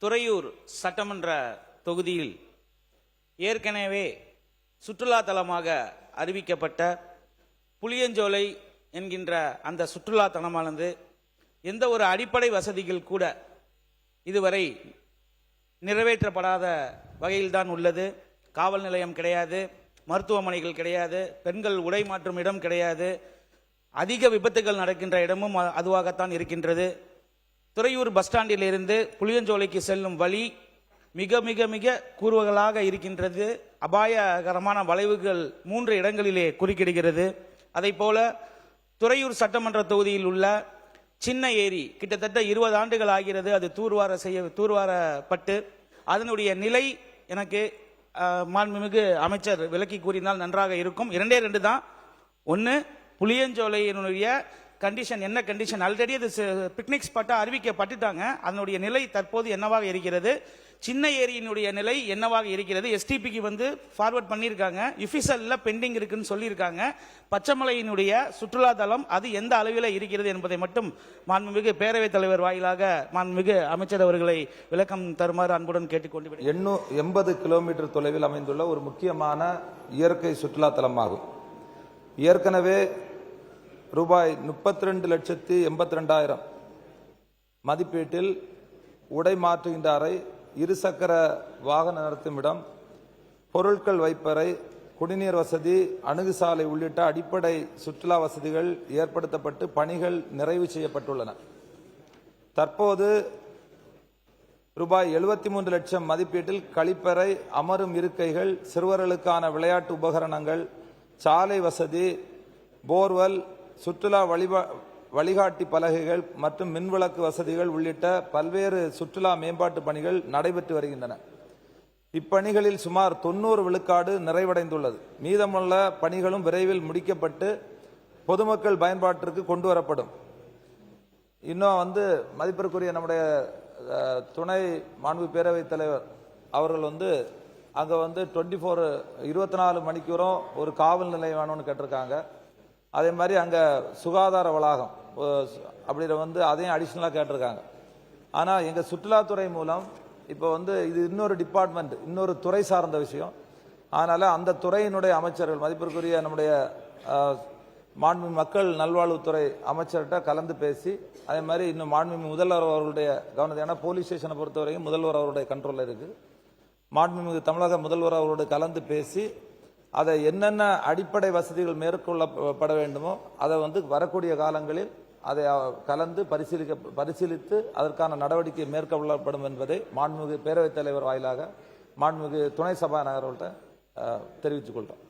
துறையூர் சட்டமன்ற தொகுதியில் ஏற்கனவே சுற்றுலா தலமாக அறிவிக்கப்பட்ட புளியஞ்சோலை என்கின்ற அந்த சுற்றுலா தலமானது எந்த ஒரு அடிப்படை வசதிகள் கூட இதுவரை நிறைவேற்றப்படாத வகையில்தான் உள்ளது. காவல் நிலையம் கிடையாது, மருத்துவமனைகள் கிடையாது, பெண்கள் உடை மாற்றும் இடம் கிடையாது, அதிக விபத்துகள் நடக்கின்ற இடமும் அதுவாகத்தான் இருக்கின்றது. துறையூர் பஸ் ஸ்டாண்டில் இருந்து புளியஞ்சோலைக்கு செல்லும் வழி மிக மிக மிக கூறுகளாக இருக்கின்றது. அபாயகரமான வளைவுகள் 3 இடங்களிலே குறுக்கிடுகிறது. அதை போல துறையூர் சட்டமன்ற தொகுதியில் உள்ள சின்ன ஏரி கிட்டத்தட்ட 20 ஆண்டுகள் ஆகிறது. அது தூர்வாரப்பட்டு அதனுடைய நிலை எனக்கு மாண்புமிகு அமைச்சர் விளக்கி கூறினால் நன்றாக இருக்கும். 2 தான். ஒன்று, புளியஞ்சோலையினுடைய கண்டிஷன் என்ன கண்டிஷன், ஆல்ரெடி அது பிக்னிக் ஸ்பாட்டாக அறிவிக்கப்பட்டுட்டாங்க. அதனுடைய நிலை தற்போது என்னவாக இருக்கிறது, சின்ன ஏரியினுடைய நிலை என்னவாக இருக்கிறது, எஸ்டிபிக்கு ஃபார்வர்ட் பண்ணியிருக்காங்க, யுபிசல்ல பெண்டிங் இருக்குன்னு சொல்லியிருக்காங்க. பச்சைமலையினுடைய சுற்றுலா தலம் அது எந்த அளவில் இருக்கிறது என்பதை மட்டும் மாண்புமிகு பேரவைத் தலைவர் வாயிலாக மாண்புமிகு அமைச்சர் அவர்களை விளக்கம் தருமாறு அன்புடன் கேட்டுக்கொண்டு 80 கிலோமீட்டர் தொலைவில் அமைந்துள்ள ஒரு முக்கியமான இயற்கை சுற்றுலா தலமாகும். ஏற்கனவே ரூபாய் 32,82,000 மதிப்பீட்டில் உடை மாற்றுகின்ற அறை, இருசக்கர வாகன நிறுத்தும் இடம், பொருட்கள் வைப்பறை, குடிநீர் வசதி, அணுகுசாலை உள்ளிட்ட அடிப்படை சுற்றுலா வசதிகள் ஏற்படுத்தப்பட்டு பணிகள் நிறைவு செய்யப்பட்டுள்ளன. தற்போது ரூபாய் 73 லட்சம் மதிப்பீட்டில் கழிப்பறை, அமரும் இருக்கைகள், சிறுவர்களுக்கான விளையாட்டு உபகரணங்கள், சாலை வசதி, போர்வெல், சுற்றுலா வழிகாட்டி பலகைகள் மற்றும் மின்விளக்கு வசதிகள் உள்ளிட்ட பல்வேறு சுற்றுலா மேம்பாட்டு பணிகள் நடைபெற்று வருகின்றன. இப்பணிகளில் சுமார் 90 விழுக்காடு நிறைவடைந்துள்ளது. மீதமுள்ள பணிகளும் விரைவில் முடிக்கப்பட்டு பொதுமக்கள் பயன்பாட்டிற்கு கொண்டு வரப்படும். இன்னும் மதிப்பிற்குரிய நம்முடைய துணை மாண்பு பேரவைத் தலைவர் அவர்கள் அங்கே 24 மணிக்கூறும் ஒரு காவல் நிலையம் வேணும்னு கேட்டிருக்காங்க. அதே மாதிரி அங்கே சுகாதார வளாகம் அப்படி அதையும் அடிஷ்னலாக கேட்டிருக்காங்க. ஆனால் எங்கள் சுற்றுலாத்துறை மூலம் இப்போ இது இன்னொரு டிபார்ட்மெண்ட், இன்னொரு துறை சார்ந்த விஷயம். அதனால் அந்த துறையினுடைய அமைச்சர்கள், மதிப்பிற்குரிய நம்முடைய மாண்பு மக்கள் நல்வாழ்வுத்துறை அமைச்சர்கிட்ட கலந்து பேசி, அதே மாதிரி இன்னும் மாண்புமிகு முதல்வர் அவர்களுடைய கவனத்தை, ஏன்னா போலீஸ் ஸ்டேஷனை பொறுத்தவரைக்கும் முதல்வர் அவருடைய கண்ட்ரோலில் இருக்குது. மாண்புமிகு தமிழக முதல்வர் அவருடைய கலந்து பேசி அதை என்னென்ன அடிப்படை வசதிகள் மேற்கொள்ளப்பட வேண்டுமோ அதை வரக்கூடிய காலங்களில் அதை கலந்து பரிசீலித்து அதற்கான நடவடிக்கை மேற்கொள்ளப்படும் என்பதை மாண்புமிகு பேரவைத் தலைவர் வாயிலாக மாண்புமிகு துணை சபாநாயகர்கள்ட்ட தெரிவித்துக் கொள்கிறோம்.